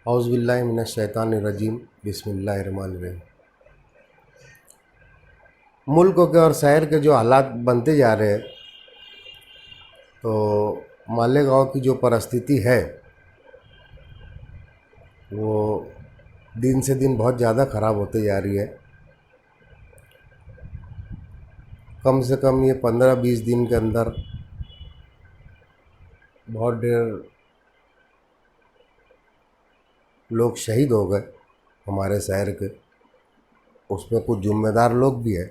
औज़ुबिल्लाहि मिनश्शैतानिर्रजीम बिस्मिल्लाहिर्रहमानिर्रहीम। मुल्क के और शहर के जो हालात बनते जा रहे हैं, तो मालेगांव की जो परिस्थिति है वो दिन से दिन बहुत ज़्यादा ख़राब होते जा रही है। कम से कम ये 15-20 दिन के अंदर बहुत ढेर लोग शहीद हो गए हमारे शहर के। उसमें कुछ जिम्मेदार लोग भी हैं।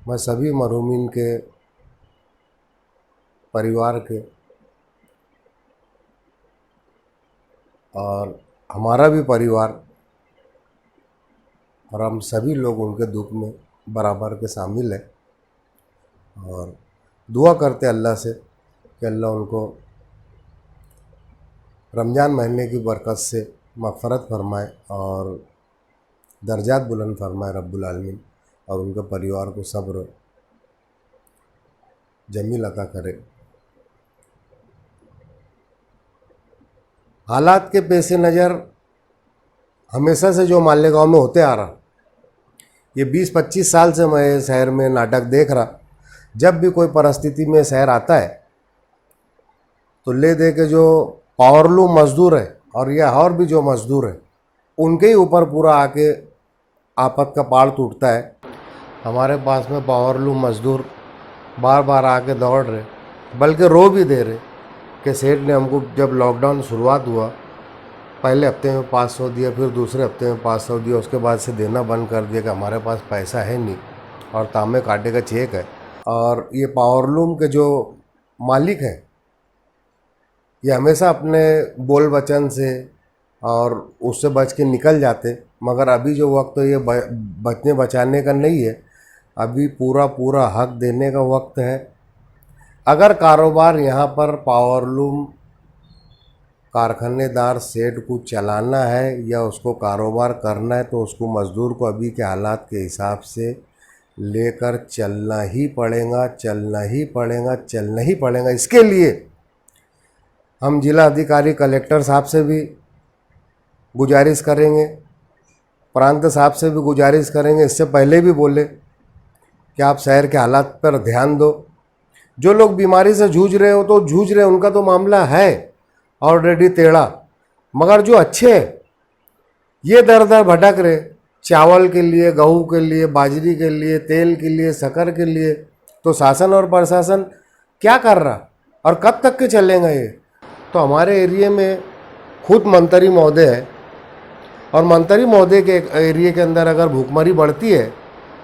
मैं सभी मरहूमीन के परिवार के और हमारा भी परिवार और हम सभी लोग उनके दुख में बराबर के शामिल हैं और दुआ करते अल्लाह से कि अल्लाह उनको रमज़ान महीने की बरकत से मग़फ़रत फरमाए और दर्जात बुलंद फरमाए रब्बुल आलमीन, और उनके परिवार को सब्र जमील अता करे। हालात के पेश नज़र हमेशा से जो मालेगांव में होते आ रहा, ये 20-25 साल से मैं शहर में नाटक देख रहा। जब भी कोई परिस्थिति में शहर आता है तो ले दे के जो पावरलूम मज़दूर है और या और भी जो मज़दूर है उनके ही ऊपर पूरा आके आफत का पहाड़ टूटता है। हमारे पास में पावरलूम मज़दूर बार बार आके दौड़ रहे, बल्कि रो भी दे रहे कि सेठ ने हमको जब लॉकडाउन शुरुआत हुआ पहले हफ्ते में 500 दिया, फिर दूसरे हफ्ते में 500 दिया, उसके बाद से देना बंद कर दिया कि हमारे पास पैसा है नहीं और तांबे कांटे का चेक है। और ये पावरलूम के जो मालिक हैं ये हमेशा अपने बोल वचन से और उससे बच के निकल जाते, मगर अभी जो वक्त है ये बचने बचाने का नहीं है, अभी पूरा हक देने का वक्त है। अगर कारोबार यहाँ पर पावरलूम कारखानेदार सेठ को चलाना है या उसको कारोबार करना है तो उसको मज़दूर को अभी के हालात के हिसाब से लेकर चलना ही पड़ेगा। इसके लिए हम जिला अधिकारी कलेक्टर साहब से भी गुजारिश करेंगे, प्रांत साहब से भी गुजारिश करेंगे, इससे पहले भी बोले कि आप शहर के हालात पर ध्यान दो। जो लोग बीमारी से जूझ रहे हो तो जूझ रहे, उनका तो मामला है ऑलरेडी टेढ़ा, मगर जो अच्छे ये दर दर भटक रहे चावल के लिए, गेहूँ के लिए, बाजरी के लिए, तेल के लिए, शक्कर के लिए, तो शासन और प्रशासन क्या कर रहा और कब तक के चलेंगे ये। तो हमारे एरिया में खुद मंत्री महोदय है और मंत्री महोदय के एरिया के अंदर अगर भूखमरी बढ़ती है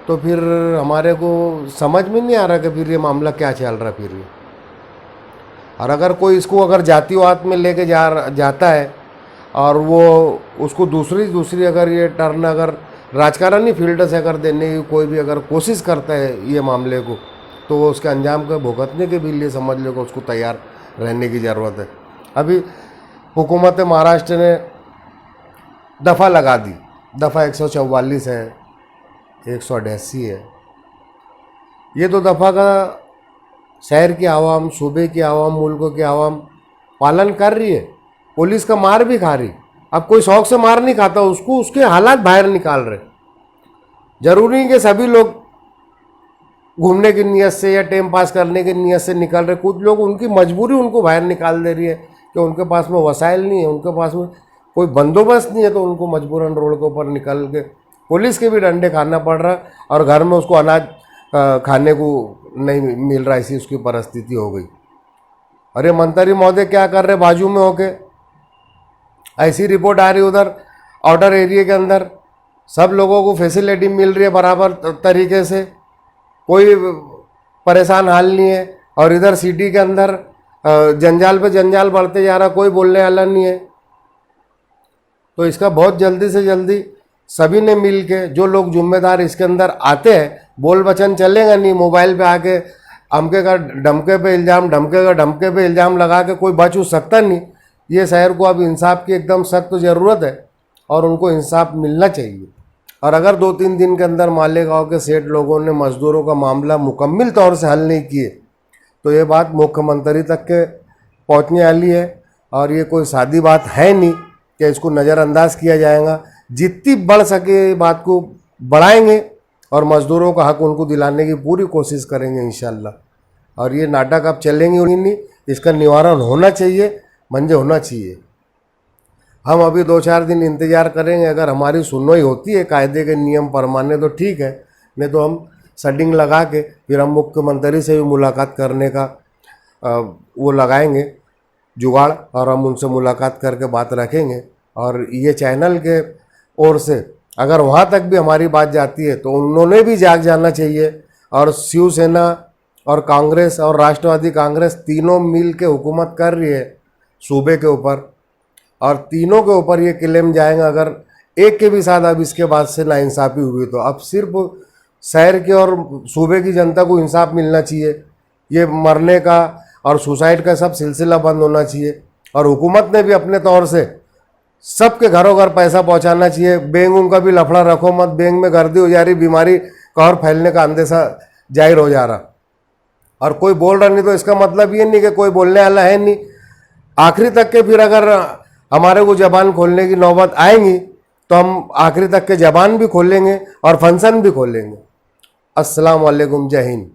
तो फिर हमारे को समझ में नहीं आ रहा कि फिर ये मामला क्या चल रहा फिर ये। और अगर कोई इसको अगर जातिवाद में लेके जाता है और वो उसको दूसरी अगर ये टर्न अगर राजकारणीय फील्ड से अगर देने की कोई भी अगर कोशिश करता है ये मामले को, तो वो उसके अंजाम को भुगतने के भी लिए समझ लो कि उसको तैयार रहने की ज़रूरत है। अभी हुकूमत महाराष्ट्र ने दफ़ा लगा दी, दफ़ा 144 है, 188 है। ये तो दफ़ा का शहर की आवाम, सूबे की आवाम, मुल्कों की आवाम पालन कर रही है, पुलिस का मार भी खा रही। अब कोई शौक से मार नहीं खाता, उसको उसके हालात बाहर निकाल रहे। जरूरी नहीं कि सभी लोग घूमने की नीयत से या टाइम पास करने की नीयत से निकल रहे, कुछ लोग उनकी मजबूरी उनको बाहर निकाल दे रही है कि उनके पास में वसाइल नहीं है, उनके पास में कोई बंदोबस्त नहीं है, तो उनको मजबूरन रोड के ऊपर निकल के पुलिस के भी डंडे खाना पड़ रहा है और घर में उसको अनाज खाने को नहीं मिल रहा, ऐसी उसकी परिस्थिति हो गई। अरे मंत्री महोदय क्या कर रहे बाजू में होके, ऐसी रिपोर्ट आ रही उधर आउटर एरिया के अंदर सब लोगों को फैसिलिटी मिल रही है बराबर तरीके से, कोई परेशान हाल नहीं है, और इधर सिटी के अंदर जंजाल पे जंजाल बढ़ते जा रहा, कोई बोलने वाला नहीं है। तो इसका बहुत जल्दी से जल्दी सभी ने मिल के, जो लोग जिम्मेदार इसके अंदर आते हैं, बोल वचन चलेगा नहीं, मोबाइल पे आके अमके का ढमके पे इल्ज़ाम, ढमके का ढमके पे इल्ज़ाम लगा के कोई बच सकता नहीं। ये शहर को अब इंसाफ की एकदम सख्त ज़रूरत है और उनको इंसाफ मिलना चाहिए। और अगर 2-3 दिन के अंदर मालेगांव के सेठ लोगों ने मज़दूरों का मामला मुकम्मल तौर से हल नहीं किए तो ये बात मुख्यमंत्री तक के पहुंचने वाली है। और ये कोई सादी बात है नहीं क्या इसको नज़रअंदाज किया जाएगा? जितनी बढ़ सके बात को बढ़ाएंगे और मज़दूरों का हक उनको दिलाने की पूरी कोशिश करेंगे इंशाल्लाह। और ये नाटक अब चलेंगे नहीं, इसका निवारण होना चाहिए, मंजूर होना चाहिए। हम अभी 2-4 दिन इंतज़ार करेंगे, अगर हमारी सुनवाई होती है कायदे के नियम परमाने तो ठीक है, नहीं तो हम सेटिंग लगा के फिर हम मुख्यमंत्री से भी मुलाकात करने का वो लगाएंगे जुगाड़, और हम उनसे मुलाकात करके बात रखेंगे। और ये चैनल के ओर से अगर वहाँ तक भी हमारी बात जाती है तो उन्होंने भी जाग जाना चाहिए, और शिवसेना और कांग्रेस और राष्ट्रवादी कांग्रेस तीनों मिल के हुकूमत कर रही है सूबे के ऊपर, और तीनों के ऊपर ये क्लेम जाएगा अगर एक के भी साथ अब इसके बाद से नाइंसाफ़ी हुई तो। अब सिर्फ शहर के और सूबे की जनता को इंसाफ मिलना चाहिए, ये मरने का और सुसाइड का सब सिलसिला बंद होना चाहिए। और हुकूमत ने भी अपने तौर से सबके घरों घर पैसा पहुंचाना चाहिए। बैंक का भी लफड़ा रखो मत, बैंक में गर्दी हो जा रही, बीमारी का और फैलने का अंदेशा जाहिर हो जा रहा, और कोई बोल रहा नहीं तो इसका मतलब ये नहीं कि कोई बोलने वाला है नहीं। आखिरी तक के फिर अगर हमारे को जबान खोलने की नौबत आएगी तो हम आखिरी तक के जबान भी खोलेंगे और फंक्शन भी खोलेंगे। अस्सलाम वालेकुम, जय हिंद।